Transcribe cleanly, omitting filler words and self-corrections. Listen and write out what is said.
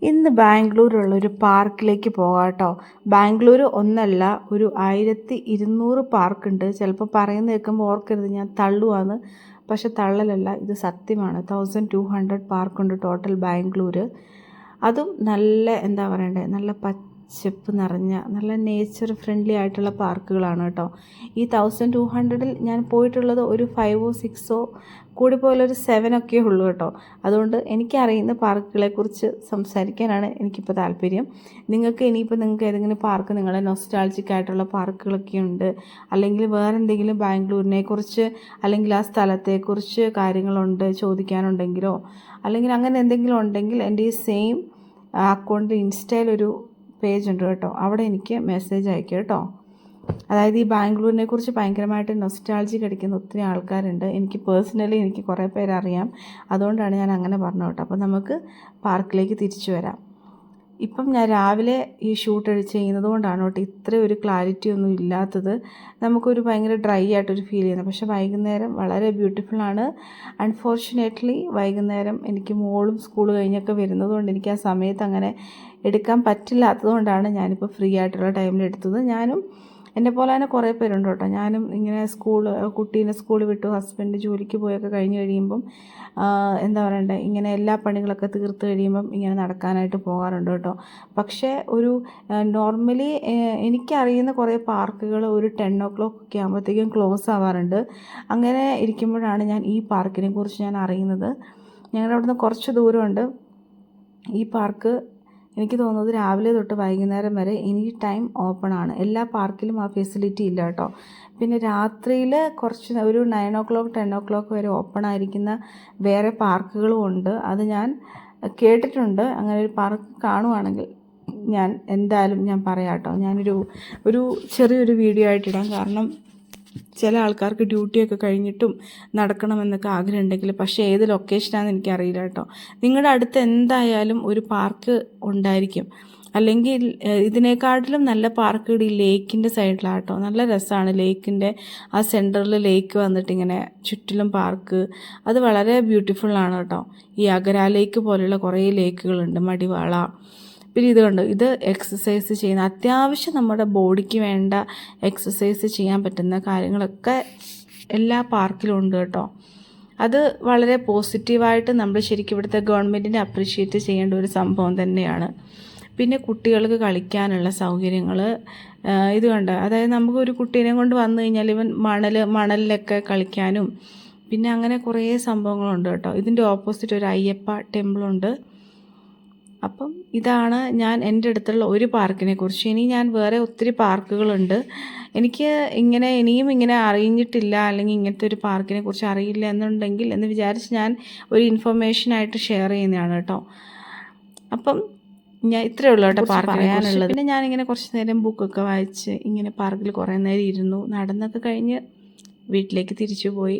ഇന്ന് ബാംഗ്ലൂരുള്ളൊരു പാർക്കിലേക്ക് പോകാം കേട്ടോ. ബാംഗ്ലൂർ ഒന്നല്ല, ഒരു 1200 പാർക്കുണ്ട്. ചിലപ്പോൾ പറയുന്ന കേൾക്കുമ്പോൾ ഓർക്കരുത് ഞാൻ തള്ളുവാന്ന്, പക്ഷെ തള്ളലല്ല, ഇത് സത്യമാണ്. 1200 പാർക്കുണ്ട് ടോട്ടൽ ബാംഗ്ലൂർ. അതും നല്ല എന്താ പറയണ്ടേ, നല്ല പച്ചപ്പ് നിറഞ്ഞ നല്ല നേച്ചർ ഫ്രണ്ട്ലി ആയിട്ടുള്ള പാർക്കുകളാണ് കേട്ടോ. ഈ 1200-ൽ ഞാൻ പോയിട്ടുള്ളത് ഒരു 5-ഓ 6-ഓ കൂടി പോയാലൊരു 7 ഒക്കെ ഉള്ളൂ കേട്ടോ. അതുകൊണ്ട് എനിക്കറിയുന്ന പാർക്കുകളെക്കുറിച്ച് സംസാരിക്കാനാണ് എനിക്കിപ്പോൾ താല്പര്യം. നിങ്ങൾക്ക് ഏതെങ്കിലും പാർക്ക് നിങ്ങളെ നൊസ്റ്റാൾജിക് ആയിട്ടുള്ള പാർക്കുകളൊക്കെ ഉണ്ട്, അല്ലെങ്കിൽ വേറെ എന്തെങ്കിലും ബാംഗ്ലൂരിനെ കുറിച്ച് അല്ലെങ്കിൽ ആ സ്ഥലത്തെക്കുറിച്ച് കാര്യങ്ങളുണ്ട് ചോദിക്കാനുണ്ടെങ്കിലോ, അല്ലെങ്കിൽ അങ്ങനെ എന്തെങ്കിലും ഉണ്ടെങ്കിൽ എൻ്റെ ഈ സെയിം അക്കൗണ്ടിൽ ഇൻസ്റ്റയിലൊരു പേജ് ഉണ്ട് കേട്ടോ, അവിടെ എനിക്ക് മെസ്സേജ് അയക്കുക കേട്ടോ. അതായത് ഈ ബാംഗ്ലൂരിനെ കുറിച്ച് ഭയങ്കരമായിട്ട് നൊസ്റ്റാൾജി അടിക്കുന്ന ഒത്തിരി ആൾക്കാരുണ്ട്. എനിക്ക് പേഴ്സണലി കുറേ പേരറിയാം. അതുകൊണ്ടാണ് ഞാൻ അങ്ങനെ പറഞ്ഞു കേട്ടോ. അപ്പോൾ നമുക്ക് പാർക്കിലേക്ക് തിരിച്ചു വരാം. ഇപ്പം ഞാൻ രാവിലെ ഈ ഷൂട്ട് ചെയ്യുന്നത് കൊണ്ടാണ് കേട്ടോ ഇത്രയും ഒരു ക്ലാരിറ്റി ഒന്നും ഇല്ലാത്തത്. നമുക്കൊരു ഭയങ്കര ഡ്രൈ ആയിട്ടൊരു ഫീൽ ചെയ്യുന്നത്. പക്ഷേ വൈകുന്നേരം വളരെ ബ്യൂട്ടിഫുള്ളാണ്. അൺഫോർച്ചുനേറ്റ്ലി വൈകുന്നേരം എനിക്ക് മോളും സ്കൂൾ കഴിഞ്ഞൊക്കെ വരുന്നത് കൊണ്ട് എനിക്ക് ആ സമയത്ത് അങ്ങനെ എടുക്കാൻ പറ്റില്ലാത്തത് കൊണ്ടാണ് ഞാനിപ്പോൾ ഫ്രീ ആയിട്ടുള്ള ടൈമിൽ എടുത്തത്. ഞാനും എന്നെ പോലെ തന്നെ കുറേ പേരുണ്ട് കേട്ടോ. ഞാനും ഇങ്ങനെ കുട്ടീനെ സ്കൂളിൽ വിട്ടു ഹസ്ബൻഡ് ജോലിക്ക് പോയൊക്കെ കഴിഞ്ഞ് കഴിയുമ്പം എന്താ പറയണ്ടേ, ഇങ്ങനെ എല്ലാ പണികളൊക്കെ തീർത്ത് കഴിയുമ്പം ഇങ്ങനെ നടക്കാനായിട്ട് പോകാറുണ്ട് കേട്ടോ. പക്ഷേ ഒരു നോർമലി എനിക്കറിയുന്ന കുറേ പാർക്കുകൾ ഒരു 10 o'clock ഒക്കെ ആകുമ്പോഴത്തേക്കും ക്ലോസ് ആവാറുണ്ട്. അങ്ങനെ ഇരിക്കുമ്പോഴാണ് ഞാൻ ഈ പാർക്കിനെ കുറിച്ച് ഞാൻ അറിയുന്നത്. ഞങ്ങളുടെ അവിടുന്ന് കുറച്ച് ദൂരമുണ്ട് ഈ പാർക്ക്. എനിക്ക് തോന്നുന്നത് രാവിലെ തൊട്ട് വൈകുന്നേരം വരെ എനി ടൈം ഓപ്പൺ ആണ്. എല്ലാ പാർക്കിലും ആ ഫെസിലിറ്റി ഇല്ല കേട്ടോ. പിന്നെ രാത്രിയിൽ കുറച്ച് ഒരു 9 o'clock 10 o'clock വരെ ഓപ്പൺ ആയിരിക്കുന്ന വേറെ പാർക്കുകളും ഉണ്ട്. അത് ഞാൻ കേട്ടിട്ടുണ്ട്. അങ്ങനെ ഒരു പാർക്ക് കാണുവാണെങ്കിൽ ഞാൻ എന്തായാലും ഞാൻ പറയാം കേട്ടോ. ഞാനൊരു ചെറിയൊരു വീഡിയോ ആയിട്ടിടാം. കാരണം ചില ആൾക്കാർക്ക് ഡ്യൂട്ടിയൊക്കെ കഴിഞ്ഞിട്ടും നടക്കണമെന്നൊക്കെ ആഗ്രഹമുണ്ടെങ്കിൽ, പക്ഷേ ഏത് ലൊക്കേഷനാണെന്ന് എനിക്കറിയില്ല കേട്ടോ. നിങ്ങളുടെ അടുത്ത് എന്തായാലും ഒരു പാർക്ക് ഉണ്ടായിരിക്കും. അല്ലെങ്കിൽ ഇതിനേക്കാട്ടിലും നല്ല പാർക്കുകൾ ഈ ലേക്കിൻ്റെ സൈഡിലാണ് കേട്ടോ. നല്ല രസമാണ്. ലേക്കിൻ്റെ ആ സെൻറ്ററിൽ ലേക്ക് വന്നിട്ട് ഇങ്ങനെ ചുറ്റിലും പാർക്ക്, അത് വളരെ ബ്യൂട്ടിഫുള്ളാണ് കേട്ടോ. ഈ അഗര ലേക്ക് പോലെയുള്ള കുറേ ലേക്കുകളുണ്ട്, മടിവാള. പിന്നെ ഇത് കണ്ടു, ഇത് എക്സസൈസ് ചെയ്യുന്ന, അത്യാവശ്യം നമ്മുടെ ബോഡിക്ക് വേണ്ട എക്സസൈസ് ചെയ്യാൻ പറ്റുന്ന കാര്യങ്ങളൊക്കെ എല്ലാ പാർക്കിലും ഉണ്ട് കേട്ടോ. അത് വളരെ പോസിറ്റീവായിട്ട് നമ്മൾ ശരിക്കും ഇവിടുത്തെ ഗവൺമെൻറ്റിനെ അപ്രിഷ്യേറ്റ് ചെയ്യേണ്ട ഒരു സംഭവം തന്നെയാണ്. പിന്നെ കുട്ടികൾക്ക് കളിക്കാനുള്ള സൗകര്യങ്ങൾ ഇത് കണ്ട്, അതായത് നമുക്കൊരു കുട്ടീനെ കൊണ്ട് വന്നു കഴിഞ്ഞാൽ ഇവൻ മണലിലൊക്കെ കളിക്കാനും പിന്നെ അങ്ങനെ കുറേ സംഭവങ്ങളുണ്ട് കേട്ടോ. ഇതിൻ്റെ ഓപ്പോസിറ്റ് ഒരു അയ്യപ്പ ടെമ്പിളുണ്ട്. അപ്പം ഇതാണ് എൻ്റെ അടുത്തുള്ള ഒരു പാർക്കിനെ കുറിച്ച്. ഇനി ഞാൻ വേറെ ഒത്തിരി പാർക്കുകളുണ്ട്. എനിക്ക് ഇനിയും ഇങ്ങനെ അറിഞ്ഞിട്ടില്ല, അല്ലെങ്കിൽ ഇങ്ങനത്തെ ഒരു പാർക്കിനെ കുറിച്ച് അറിയില്ല എന്നുണ്ടെങ്കിൽ എന്ന് വിചാരിച്ച് ഞാൻ ഒരു ഇൻഫർമേഷനായിട്ട് ഷെയർ ചെയ്യുന്നതാണ് കേട്ടോ. അപ്പം ഞാൻ ഇത്രയേ ഉള്ളൂ കേട്ടോ പാർക്ക് പറയാനുള്ളത്. പിന്നെ ഞാനിങ്ങനെ കുറച്ച് നേരം ബുക്കൊക്കെ വായിച്ച് ഇങ്ങനെ പാർക്കിൽ കുറേ നേരം ഇരുന്നു, നടന്നൊക്കെ കഴിഞ്ഞ് വീട്ടിലേക്ക് തിരിച്ചു പോയി.